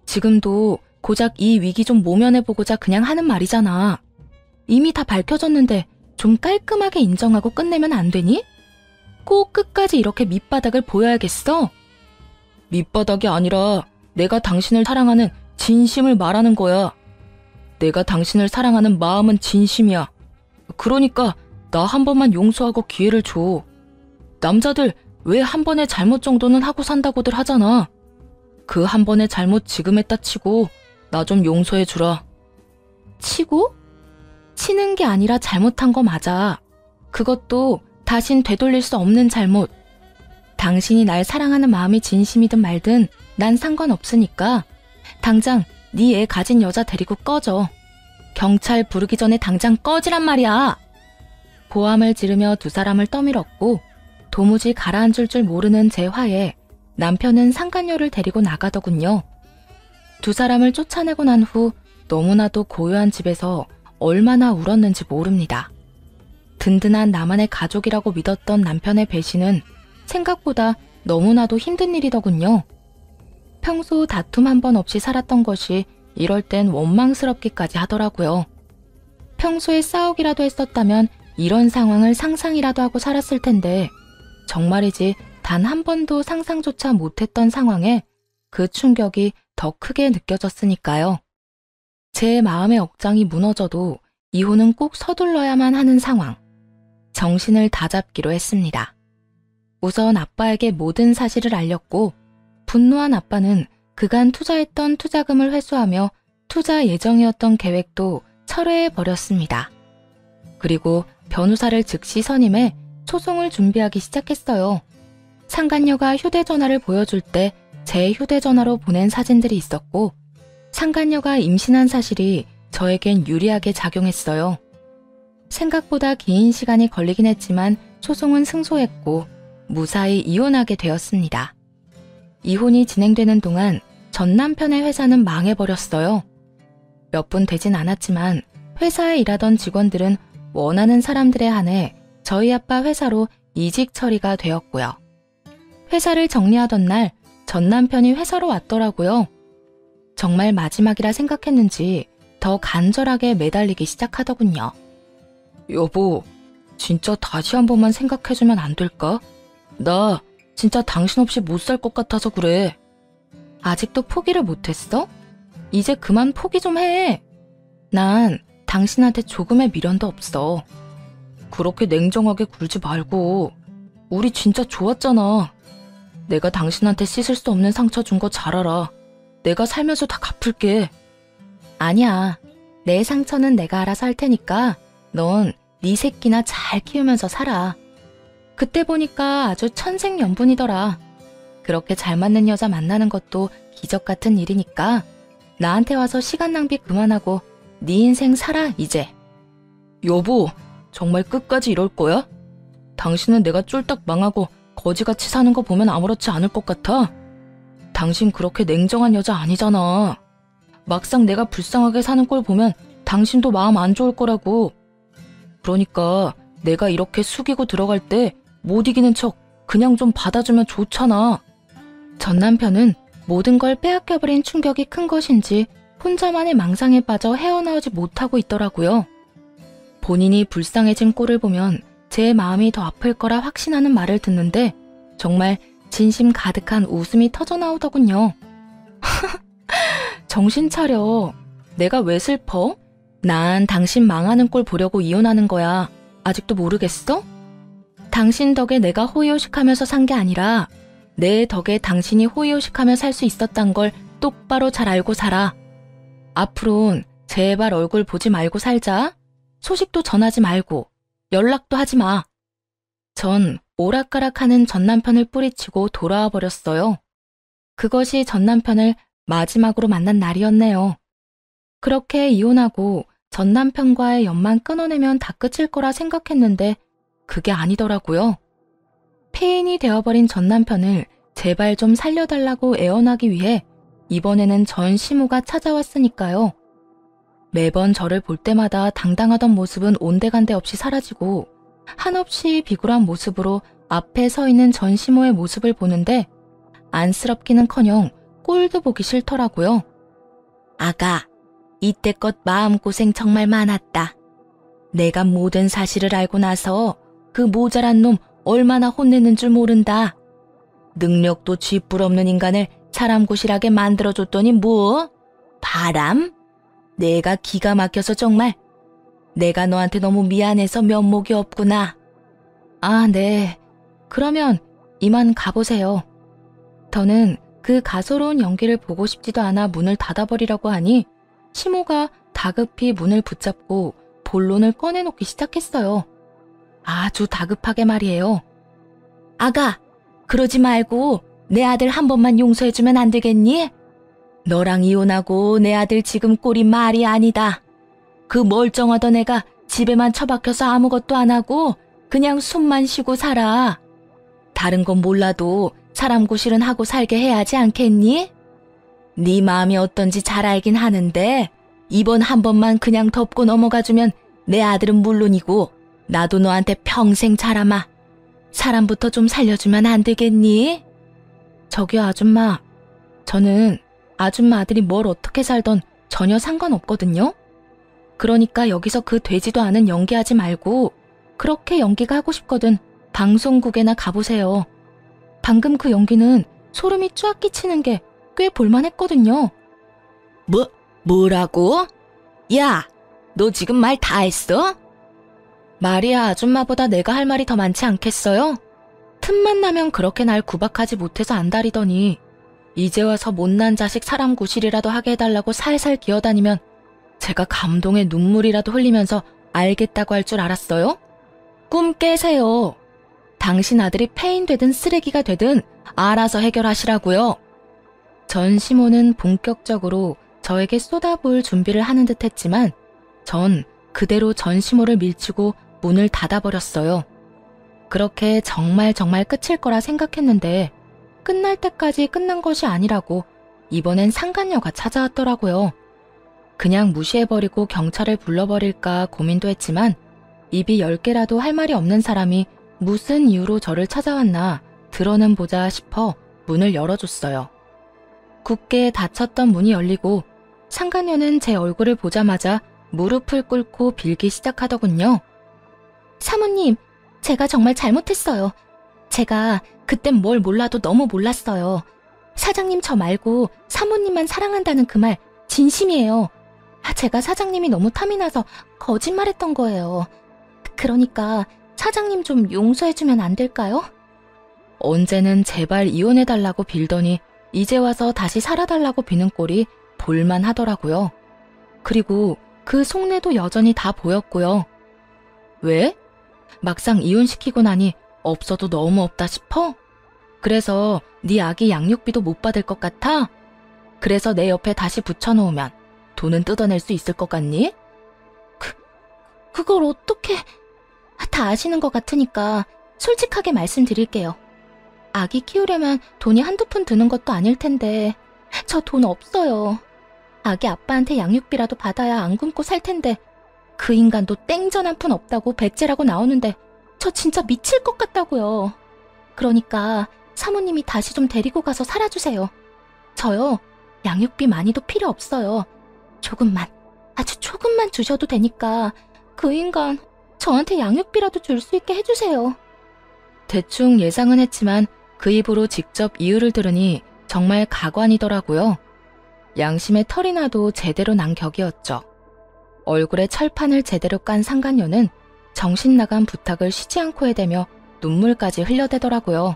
지금도 고작 이 위기 좀 모면해보고자 그냥 하는 말이잖아. 이미 다 밝혀졌는데 좀 깔끔하게 인정하고 끝내면 안 되니? 꼭 끝까지 이렇게 밑바닥을 보여야겠어? 밑바닥이 아니라 내가 당신을 사랑하는 진심을 말하는 거야. 내가 당신을 사랑하는 마음은 진심이야. 그러니까 나 한 번만 용서하고 기회를 줘. 남자들 왜 한 번의 잘못 정도는 하고 산다고들 하잖아. 그 한 번의 잘못 지금 했다 치고 나 좀 용서해 주라. 치고? 치는 게 아니라 잘못한 거 맞아. 그것도 다신 되돌릴 수 없는 잘못. 당신이 날 사랑하는 마음이 진심이든 말든 난 상관없으니까 당장 네 애 가진 여자 데리고 꺼져. 경찰 부르기 전에 당장 꺼지란 말이야. 보함을 지르며 두 사람을 떠밀었고 도무지 가라앉을 줄 모르는 제 화에 남편은 상간녀를 데리고 나가더군요. 두 사람을 쫓아내고 난 후 너무나도 고요한 집에서 얼마나 울었는지 모릅니다. 든든한 나만의 가족이라고 믿었던 남편의 배신은 생각보다 너무나도 힘든 일이더군요. 평소 다툼 한 번 없이 살았던 것이 이럴 땐 원망스럽기까지 하더라고요. 평소에 싸우기라도 했었다면 이런 상황을 상상이라도 하고 살았을 텐데 정말이지 단 한 번도 상상조차 못했던 상황에 그 충격이 더 크게 느껴졌으니까요. 제 마음의 억장이 무너져도 이혼은 꼭 서둘러야만 하는 상황. 정신을 다잡기로 했습니다. 우선 아빠에게 모든 사실을 알렸고 분노한 아빠는 그간 투자했던 투자금을 회수하며 투자 예정이었던 계획도 철회해버렸습니다. 그리고 변호사를 즉시 선임해 소송을 준비하기 시작했어요. 상간녀가 휴대전화를 보여줄 때 제 휴대전화로 보낸 사진들이 있었고 상간녀가 임신한 사실이 저에겐 유리하게 작용했어요. 생각보다 긴 시간이 걸리긴 했지만 소송은 승소했고 무사히 이혼하게 되었습니다. 이혼이 진행되는 동안 전 남편의 회사는 망해버렸어요. 몇 분 되진 않았지만 회사에 일하던 직원들은 원하는 사람들에 한해 저희 아빠 회사로 이직 처리가 되었고요. 회사를 정리하던 날 전 남편이 회사로 왔더라고요. 정말 마지막이라 생각했는지 더 간절하게 매달리기 시작하더군요. 여보, 진짜 다시 한 번만 생각해주면 안 될까? 나 진짜 당신 없이 못 살 것 같아서 그래. 아직도 포기를 못했어? 이제 그만 포기 좀 해. 난 당신한테 조금의 미련도 없어. 그렇게 냉정하게 굴지 말고. 우리 진짜 좋았잖아. 내가 당신한테 씻을 수 없는 상처 준 거 잘 알아. 내가 살면서 다 갚을게. 아니야. 내 상처는 내가 알아서 할 테니까 넌 네 새끼나 잘 키우면서 살아. 그때 보니까 아주 천생연분이더라. 그렇게 잘 맞는 여자 만나는 것도 기적 같은 일이니까 나한테 와서 시간 낭비 그만하고 네 인생 살아 이제. 여보, 정말 끝까지 이럴 거야? 당신은 내가 쫄딱 망하고 거지같이 사는 거 보면 아무렇지 않을 것 같아? 당신 그렇게 냉정한 여자 아니잖아. 막상 내가 불쌍하게 사는 걸 보면 당신도 마음 안 좋을 거라고. 그러니까 내가 이렇게 숙이고 들어갈 때 못 이기는 척 그냥 좀 받아주면 좋잖아. 전 남편은 모든 걸 빼앗겨버린 충격이 큰 것인지 혼자만의 망상에 빠져 헤어나오지 못하고 있더라고요. 본인이 불쌍해진 꼴을 보면 제 마음이 더 아플 거라 확신하는 말을 듣는데 정말 진심 가득한 웃음이 터져나오더군요. 정신 차려. 내가 왜 슬퍼? 난 당신 망하는 꼴 보려고 이혼하는 거야. 아직도 모르겠어? 당신 덕에 내가 호의호식하면서 산 게 아니라 내 덕에 당신이 호의호식하며 살 수 있었단 걸 똑바로 잘 알고 살아. 앞으론 제발 얼굴 보지 말고 살자. 소식도 전하지 말고 연락도 하지 마. 전 오락가락하는 전남편을 뿌리치고 돌아와 버렸어요. 그것이 전남편을 마지막으로 만난 날이었네요. 그렇게 이혼하고 전남편과의 연만 끊어내면 다 끝일 거라 생각했는데 그게 아니더라고요. 폐인이 되어버린 전남편을 제발 좀 살려달라고 애원하기 위해 이번에는 전시모가 찾아왔으니까요. 매번 저를 볼 때마다 당당하던 모습은 온데간데 없이 사라지고 한없이 비굴한 모습으로 앞에 서 있는 전시모의 모습을 보는데 안쓰럽기는커녕 꼴도 보기 싫더라고요. 아가, 이때껏 마음고생 정말 많았다. 내가 모든 사실을 알고 나서 그 모자란 놈 얼마나 혼내는 줄 모른다. 능력도 쥐뿔 없는 인간을 사람고실하게 만들어줬더니 뭐? 바람? 내가 기가 막혀서 정말. 내가 너한테 너무 미안해서 면목이 없구나. 아, 네. 그러면 이만 가보세요. 더는 그 가소로운 연기를 보고 싶지도 않아 문을 닫아버리라고 하니 시모가 다급히 문을 붙잡고 본론을 꺼내놓기 시작했어요. 아주 다급하게 말이에요. 아가, 그러지 말고 내 아들 한 번만 용서해주면 안 되겠니? 너랑 이혼하고 내 아들 지금 꼴이 말이 아니다. 그 멀쩡하던 애가 집에만 처박혀서 아무것도 안 하고 그냥 숨만 쉬고 살아. 다른 건 몰라도 사람 구실은 하고 살게 해야지 않겠니? 네 마음이 어떤지 잘 알긴 하는데 이번 한 번만 그냥 덮고 넘어가주면 내 아들은 물론이고 나도 너한테 평생 자라마. 사람부터 좀 살려주면 안 되겠니? 저기요, 아줌마. 저는 아줌마 아들이 뭘 어떻게 살던 전혀 상관없거든요. 그러니까 여기서 그 되지도 않은 연기하지 말고 그렇게 연기가 하고 싶거든 방송국에나 가보세요. 방금 그 연기는 소름이 쫙 끼치는 게 꽤 볼만했거든요. 뭐라고? 야, 너 지금 말 다 했어? 말이야, 아줌마보다 내가 할 말이 더 많지 않겠어요? 틈만 나면 그렇게 날 구박하지 못해서 안달이더니 이제 와서 못난 자식 사람 구실이라도 하게 해달라고 살살 기어다니면 제가 감동의 눈물이라도 흘리면서 알겠다고 할 줄 알았어요? 꿈 깨세요. 당신 아들이 폐인 되든 쓰레기가 되든 알아서 해결하시라고요. 전시모는 본격적으로 저에게 쏟아부을 준비를 하는 듯 했지만 전 그대로 전시모를 밀치고 문을 닫아버렸어요. 그렇게 정말 끝일 거라 생각했는데 끝날 때까지 끝난 것이 아니라고 이번엔 상간녀가 찾아왔더라고요. 그냥 무시해버리고 경찰을 불러버릴까 고민도 했지만 입이 10개라도 할 말이 없는 사람이 무슨 이유로 저를 찾아왔나 들어는 보자 싶어 문을 열어줬어요. 굳게 닫혔던 문이 열리고 상간녀는 제 얼굴을 보자마자 무릎을 꿇고 빌기 시작하더군요. 사모님, 제가 정말 잘못했어요. 제가 그땐 뭘 몰라도 너무 몰랐어요. 사장님 저 말고 사모님만 사랑한다는 그 말 진심이에요. 제가 사장님이 너무 탐이 나서 거짓말했던 거예요. 그러니까 사장님 좀 용서해주면 안 될까요? 언제는 제발 이혼해달라고 빌더니 이제 와서 다시 살아달라고 비는 꼴이 볼만하더라고요. 그리고 그 속내도 여전히 다 보였고요. 왜? 막상 이혼시키고 나니 없어도 너무 없다 싶어? 그래서 네 아기 양육비도 못 받을 것 같아? 그래서 내 옆에 다시 붙여놓으면 돈은 뜯어낼 수 있을 것 같니? 그걸 어떻게... 다 아시는 것 같으니까 솔직하게 말씀드릴게요. 아기 키우려면 돈이 한두 푼 드는 것도 아닐 텐데 저 돈 없어요. 아기 아빠한테 양육비라도 받아야 안 굶고 살 텐데 그 인간도 땡전 한 푼 없다고 배째라고 나오는데 저 진짜 미칠 것 같다고요. 그러니까 사모님이 다시 좀 데리고 가서 살아주세요. 저요, 양육비 많이도 필요 없어요. 조금만, 아주 조금만 주셔도 되니까 그 인간 저한테 양육비라도 줄 수 있게 해주세요. 대충 예상은 했지만 그 입으로 직접 이유를 들으니 정말 가관이더라고요. 양심의 털이 나도 제대로 난 격이었죠. 얼굴에 철판을 제대로 깐 상간녀는 정신나간 부탁을 쉬지 않고 해대며 눈물까지 흘려대더라고요.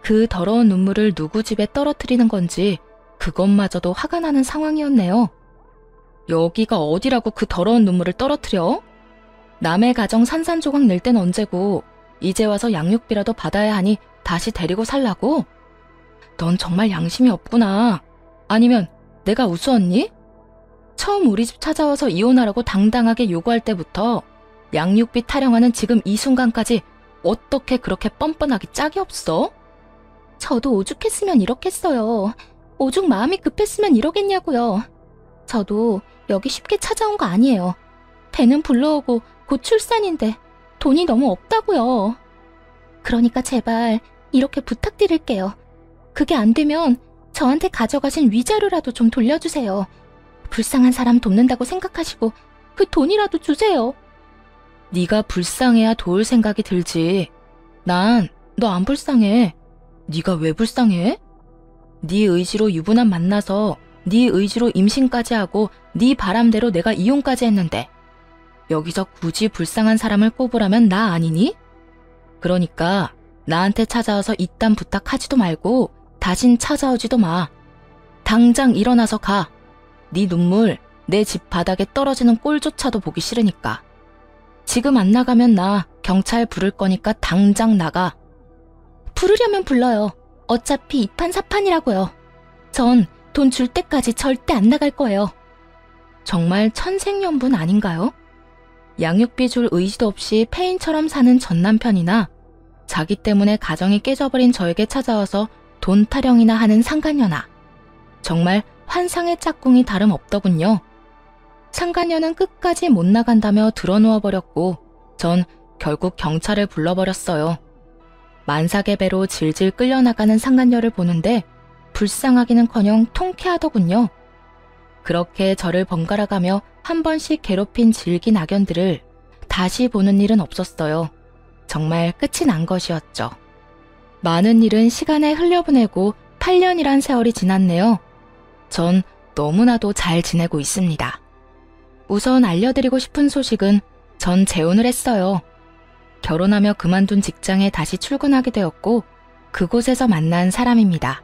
그 더러운 눈물을 누구 집에 떨어뜨리는 건지 그것마저도 화가 나는 상황이었네요. 여기가 어디라고 그 더러운 눈물을 떨어뜨려? 남의 가정 산산조각 낼 땐 언제고 이제 와서 양육비라도 받아야 하니 다시 데리고 살라고? 넌 정말 양심이 없구나. 아니면 내가 우스웠니? 처음 우리 집 찾아와서 이혼하라고 당당하게 요구할 때부터 양육비 타령하는 지금 이 순간까지 어떻게 그렇게 뻔뻔하기 짝이 없어? 저도 오죽했으면 이렇겠어요. 오죽 마음이 급했으면 이러겠냐고요. 저도 여기 쉽게 찾아온 거 아니에요. 배는 불러오고 곧 출산인데 돈이 너무 없다고요. 그러니까 제발 이렇게 부탁드릴게요. 그게 안 되면 저한테 가져가신 위자료라도 좀 돌려주세요. 불쌍한 사람 돕는다고 생각하시고 그 돈이라도 주세요. 네가 불쌍해야 도울 생각이 들지. 난 너 안 불쌍해. 네가 왜 불쌍해? 네 의지로 유부남 만나서 네 의지로 임신까지 하고 네 바람대로 내가 이혼까지 했는데 여기서 굳이 불쌍한 사람을 꼽으라면 나 아니니? 그러니까 나한테 찾아와서 이딴 부탁하지도 말고 다신 찾아오지도 마. 당장 일어나서 가. 네 눈물 내 집 바닥에 떨어지는 꼴조차도 보기 싫으니까. 지금 안 나가면 나 경찰 부를 거니까 당장 나가. 부르려면 불러요. 어차피 이판사판이라고요. 전 돈 줄 때까지 절대 안 나갈 거예요. 정말 천생연분 아닌가요? 양육비 줄 의지도 없이 폐인처럼 사는 전 남편이나 자기 때문에 가정이 깨져버린 저에게 찾아와서 돈 타령이나 하는 상간녀나. 정말 환상의 짝꿍이 다름없더군요. 상간녀는 끝까지 못 나간다며 드러누워 버렸고 전 결국 경찰을 불러버렸어요. 만삭의 배로 질질 끌려나가는 상간녀를 보는데 불쌍하기는커녕 통쾌하더군요. 그렇게 저를 번갈아가며 한 번씩 괴롭힌 질긴 악연들을 다시 보는 일은 없었어요. 정말 끝이 난 것이었죠. 많은 일은 시간에 흘려보내고 8년이란 세월이 지났네요. 전 너무나도 잘 지내고 있습니다. 우선 알려드리고 싶은 소식은 전 재혼을 했어요. 결혼하며 그만둔 직장에 다시 출근하게 되었고 그곳에서 만난 사람입니다.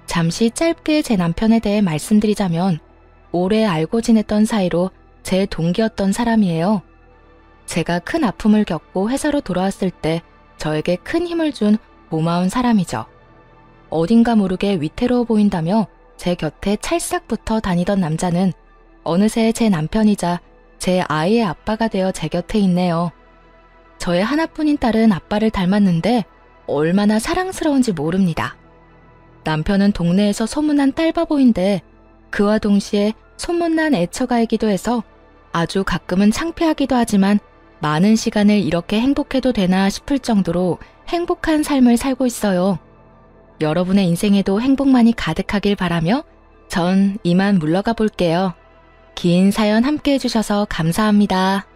잠시 짧게 제 남편에 대해 말씀드리자면 오래 알고 지냈던 사이로 제 동기였던 사람이에요. 제가 큰 아픔을 겪고 회사로 돌아왔을 때 저에게 큰 힘을 준 고마운 사람이죠. 어딘가 모르게 위태로워 보인다며 제 곁에 찰싹 붙어 다니던 남자는 어느새 제 남편이자 제 아이의 아빠가 되어 제 곁에 있네요. 저의 하나뿐인 딸은 아빠를 닮았는데 얼마나 사랑스러운지 모릅니다. 남편은 동네에서 소문난 딸바보인데 그와 동시에 소문난 애처가이기도 해서 아주 가끔은 창피하기도 하지만 많은 시간을 이렇게 행복해도 되나 싶을 정도로 행복한 삶을 살고 있어요. 여러분의 인생에도 행복만이 가득하길 바라며 전 이만 물러가 볼게요. 긴 사연 함께 해주셔서 감사합니다.